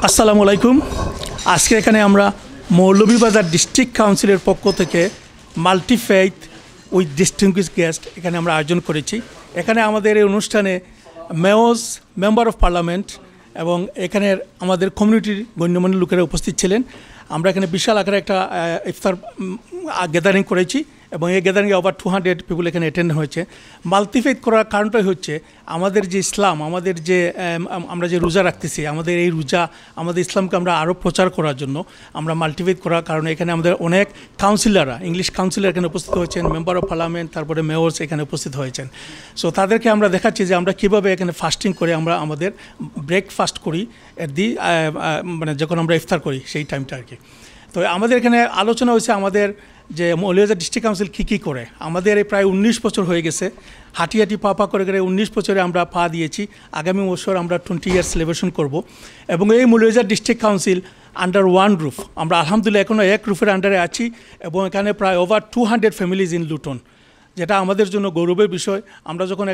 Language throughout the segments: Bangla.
আসসালামু আলাইকুম। আজকে এখানে আমরা মৌলভীবাজার ডিস্ট্রিক্ট কাউন্সিলের পক্ষ থেকে multi faith with distinguished guest এখানে আমরা আয়োজন করেছি। এখানে আমাদের এই অনুষ্ঠানে মেয়র্স, মেম্বার অফ পার্লামেন্ট এবং এখানের আমাদের কমিউনিটির গণ্যমান্য লোকেরা উপস্থিত ছিলেন। আমরা এখানে বিশাল আকারে একটা ইফতার গ্যাদারিং করেছি এবং এই গ্যাদারিংয়ে ওভার 200 পিপুল এখানে অ্যাটেন্ড হয়েছে। মাল্টিফেইথ করার কারণটাই হচ্ছে আমাদের যে ইসলাম, আমাদের যে আমরা যে রোজা রাখতেছি, আমাদের এই রোজা আমাদের ইসলামকে আমরা আরও প্রচার করার জন্য আমরা মাল্টিফেইথ করার কারণে এখানে আমাদের অনেক কাউন্সিলররা, ইংলিশ কাউন্সিলর এখানে উপস্থিত হয়েছেন, মেম্বার অফ পার্লামেন্ট, তারপরে মেয়র্স এখানে উপস্থিত হয়েছেন। সো তাদেরকে আমরা দেখাচ্ছি যে আমরা কীভাবে এখানে ফাস্টিং করে আমরা আমাদের ব্রেকফাস্ট করি মানে যখন আমরা ইফতার করি সেই টাইমটা আর কি। তো আমাদের এখানে আলোচনা হয়েছে আমাদের যে মৌলভীবাজার ডিস্ট্রিক্ট কাউন্সিল কী করে। আমাদের এই প্রায় 19 বছর হয়ে গেছে, হাঁটি পা করে 19 বছরে আমরা পা দিয়েছি। আগামী বছর আমরা 20 ইয়ার সেলিব্রেশন করব এবং এই Moulvibazar district council under one roof, আমরা আলহামদুলিল্লাহ এখনও এক রুফের আন্ডারে আছি এবং এখানে প্রায় ওভার 200 ফ্যামিলিজ ইন লুটন, যেটা আমাদের জন্য গৌরবের বিষয়। আমরা যখন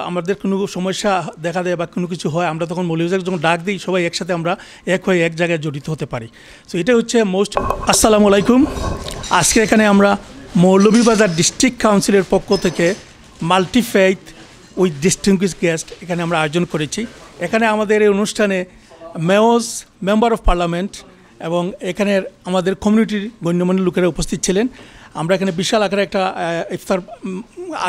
আমাদের কোনো সমস্যা দেখা দেয় বা কোনো কিছু হয়, আমরা তখন মৌলভীবাজার যখন ডাক দিই, সবাই একসাথে আমরা এক হয়ে এক জায়গায় জড়িত হতে পারি। সো এটা হচ্ছে মোস্ট। আসসালামু আলাইকুম। আজকে এখানে আমরা মৌলভীবাজার ডিস্ট্রিক্ট কাউন্সিলের পক্ষ থেকে multi faith with distinguished guest এখানে আমরা আয়োজন করেছি। এখানে আমাদের এই অনুষ্ঠানে মেয়র্স, মেম্বার অফ পার্লামেন্ট এবং এখানের আমাদের কমিউনিটির গণ্যমান্য লোকেরা উপস্থিত ছিলেন। আমরা এখানে বিশাল আকারে একটা ইফতার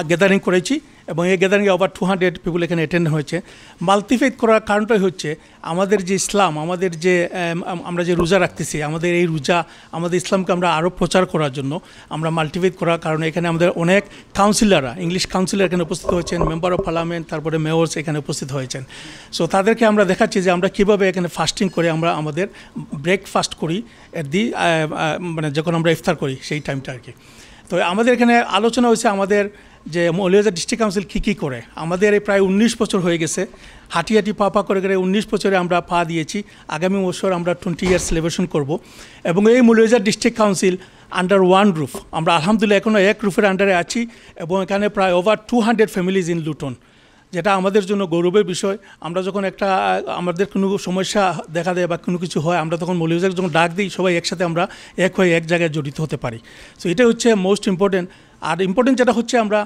গ্যাদারিং করেছি এবং এই গ্যাদারিংয়ে ওভার 200 পিপুল এখানে অ্যাটেন্ড হয়েছে। মাল্টিফেইথ করার কারণটাই হচ্ছে আমাদের যে ইসলাম, আমাদের যে আমরা যে রোজা রাখতেছি, আমাদের এই রোজা আমাদের ইসলামকে আমরা আরও প্রচার করার জন্য আমরা মাল্টিফেইথ করার কারণে এখানে আমাদের অনেক কাউন্সিলররা, ইংলিশ কাউন্সিলর এখানে উপস্থিত হয়েছেন, মেম্বার অফ পার্লামেন্ট, তারপরে মেয়র্স এখানে উপস্থিত হয়েছেন। সো তাদেরকে আমরা দেখাচ্ছি যে আমরা কীভাবে এখানে ফাস্টিং করে আমরা আমাদের ব্রেকফাস্ট করি মানে যখন আমরা ইফতার করি সেই টাইমটা আর কি। তো আমাদের এখানে আলোচনা হয়েছে আমাদের যে মৌলভীবাজার ডিস্ট্রিক্ট কাউন্সিল কী করে। আমাদের এই প্রায় 19 বছর হয়ে গেছে, হাঁটি পা করে 19 বছরে আমরা পা দিয়েছি। আগামী বছর আমরা 20 ইয়ার সেলিব্রেশন করব এবং এই Moulvibazar district council under one roof, আমরা আলহামদুলিল্লাহ এখনও এক রুফের আন্ডারে আছি এবং এখানে প্রায় ওভার 200 ফ্যামিলিজ ইন লুটন, যেটা আমাদের জন্য গৌরবের বিষয়। আমরা যখন আমাদের কোনো সমস্যা দেখা দেয় বা কোনো কিছু হয়, আমরা তখন মৌলভীবাজার যখন ডাক দিই, সবাই একসাথে আমরা এক হয়ে এক জায়গায় জড়িত হতে পারি। সো এটা হচ্ছে মোস্ট ইম্পর্টেন্ট। আর ইম্পর্টেন্ট যেটা হচ্ছে আমরা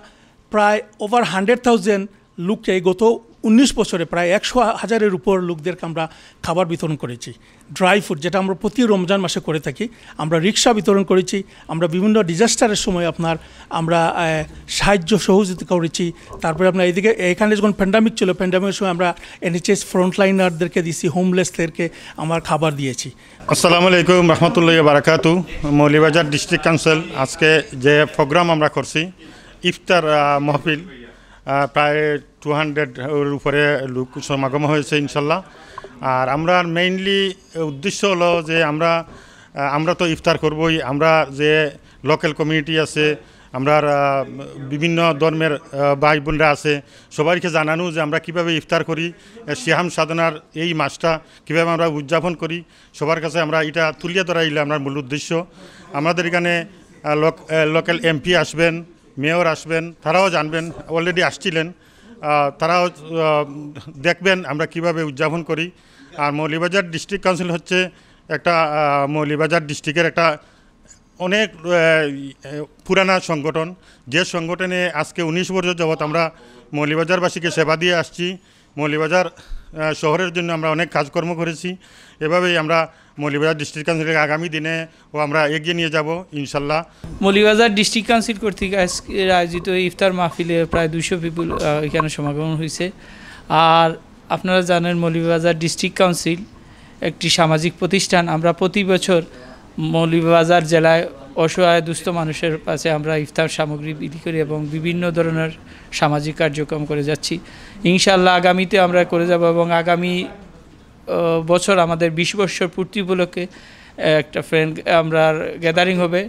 প্রায় ওভার 100,000 লোককে গত 19 বছরে প্রায় 100,000-এর উপর লোকদেরকে আমরা খাবার বিতরণ করেছি। ড্রাই ফুড, যেটা আমরা প্রতি রমজান মাসে করে থাকি। আমরা রিক্সা বিতরণ করেছি, আমরা বিভিন্ন ডিজাস্টারের সময় আমরা সাহায্য সহযোগিতা করেছি। তারপরে এখানে যখন প্যান্ডামিক ছিল, প্যান্ডামিকের সময় আমরা NHS ফ্রন্টলাইনারদেরকে দিয়েছি, হোমলেসদেরকে আমরা খাবার দিয়েছি। আসসালামু আলাইকুম রহমতুল্লাহি বারাকাতু। মৌলভীবাজার ডিস্ট্রিক্ট কাউন্সিল আজকে যে প্রোগ্রাম আমরা করছি, ইফতার মাহফিল, প্রায় 200-এর উপরে লোক সমাগম হয়েছে ইনশাল্লাহ। আর আমরা মেইনলি উদ্দেশ্য হলো যে আমরা তো ইফতার করবই, আমরা যে লোকাল কমিউনিটি আছে, আমরা বিভিন্ন ধর্মের ভাই বোনরা আছে, সবাইকে জানানো যে আমরা কীভাবে ইফতার করি, সিয়াম সাধনার এই মাসটা কীভাবে আমরা উদযাপন করি, সবার কাছে আমরা এটা তুলিয়ে ধরাইলে আমার মূল উদ্দেশ্য। আমাদের এখানে লোকাল MP আসবেন, মেয়র আসবেন, তারাও জানবেন, অলরেডি আসছিলেন, তারাও দেখবেন আমরা কিভাবে উদযাপন করি। আর মৌলভীবাজার ডিস্ট্রিক্ট কাউন্সিল হচ্ছে মৌলভীবাজার ডিস্ট্রিক্টের একটা অনেক পুরানা সংগঠন, যে সংগঠনে আজকে 19 বছর যাবৎ আমরা মৌলভীবাজারবাসীকে সেবা দিয়ে আসছি। মৌলভীবাজার শহরের জন্য আমরা অনেক কাজকর্ম করেছি। এভাবেই আমরা মৌলভীবাজার ডিস্ট্রিক্ট কাউন্সিলের আগামী দিনে আমরা এগিয়ে নিয়ে যাব ইনশাল্লাহ। মৌলভীবাজার ডিস্ট্রিক্ট কাউন্সিল কর্তৃক আয়োজিত ইফতার মাহফিলে প্রায় 200 পিপুল এখানে সমাগম হয়েছে। আর আপনারা জানেন মৌলভীবাজার ডিস্ট্রিক্ট কাউন্সিল একটি সামাজিক প্রতিষ্ঠান। আমরা প্রতি বছর মৌলভীবাজার জেলায় অসহায় দুস্থ মানুষের কাছে আমরা ইফতার সামগ্রী বিক্রি করি এবং বিভিন্ন ধরনের সামাজিক কার্যক্রম করে যাচ্ছি। ইনশাআল্লাহ আগামীতে আমরা করে যাব এবং আগামী বছর আমাদের 20 বছর পূর্তি উপলক্ষে একটা আমরা গ্যাদারিং হবে।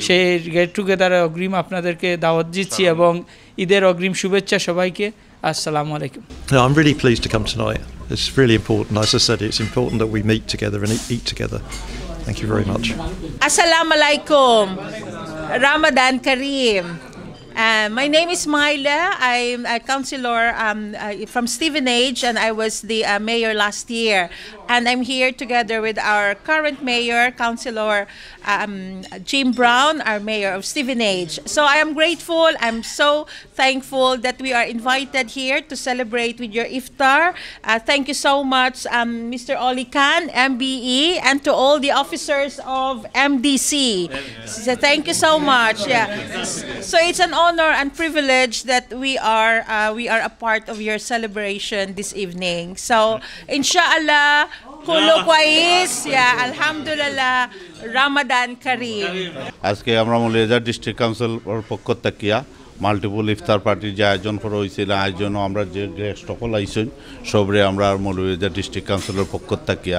সেই গেট টুগেদারের অগ্রিম আপনাদেরকে দাওয়াত দিচ্ছি এবং ঈদের অগ্রিম শুভেচ্ছা সবাইকে। আসসালামু আলাইকুম। I'm really pleased to come tonight. It's really important. As I said, it's important that we meet together and eat together. Thank you very much. Assalamu alaikum. Ramadan Kareem. My name is Myla. I'm a councillor from Stevenage, and I was the mayor last year. and I'm here together with our current mayor, Councilor Jim Brown, our mayor of Stevenage. So I am grateful. I'm so thankful that we are invited here to celebrate with your iftar. Thank you so much, Mr. Oli Khan, MBE, and to all the officers of MDC. So thank you so much. Yeah. So it's an honor and privilege that we are a part of your celebration this evening. So inshallah, kullu kwais, yeah, alhamdulillah, Ramadan Kareem. আজকে আমরা মৌলভীবাজার ডিস্ট্রিক্ট কাউন্সিল পক্ষ থেকে মাল্টিপল ইফতার পার্টির যে আয়োজন করা হয়েছিল আয়োজনও আমরা যে গেস্ট সকল আইসন সবরে আমরা মৌলভীবাজার ডিস্ট্রিক্ট কাউন্সিলের পক্ষ থেকে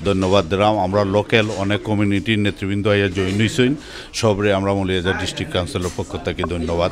ধন্যবাদ দিলাম আমরা লোকাল অনেক কমিউনিটির নেতৃবৃন্দ আইয়া জয়েন হয়েছেন সবরে আমরা মৌলভীবাজার ডিস্ট্রিক্ট কাউন্সিলের পক্ষ থেকে ধন্যবাদ